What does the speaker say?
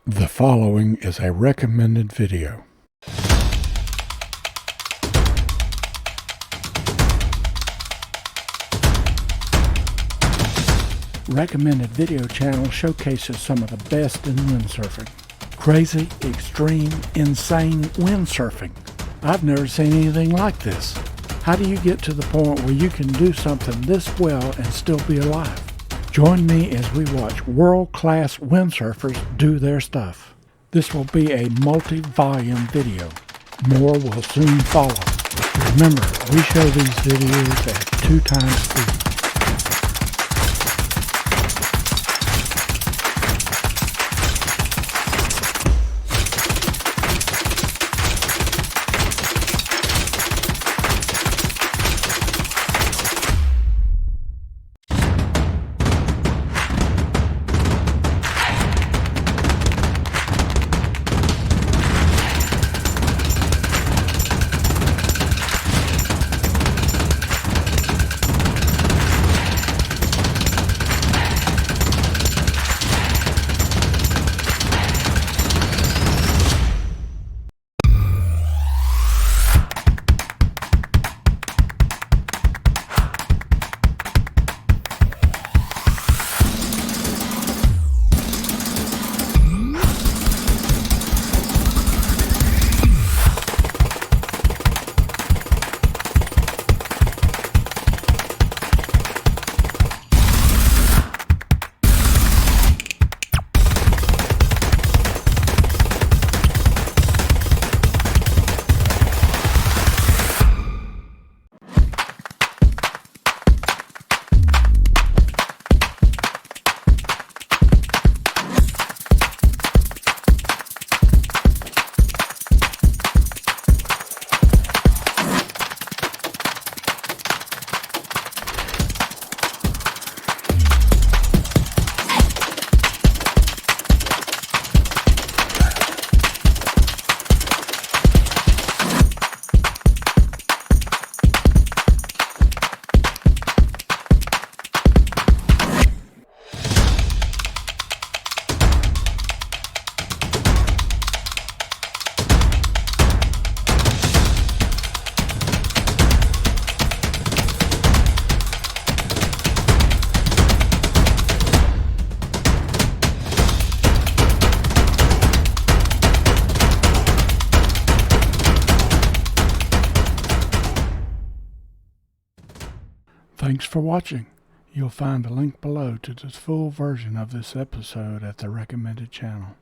The following is a recommended video. Recommended video channel showcases some of the best in windsurfing. Crazy, extreme, insane windsurfing. I've never seen anything like this. How do you get to the point where you can do something this well and still be alive? Join me as we watch world-class windsurfers do their stuff. This will be a multi-volume video. More will soon follow. Remember, we show these videos at 2 times speed. Thanks for watching. You'll find a link below to the full version of this episode at the recommended channel.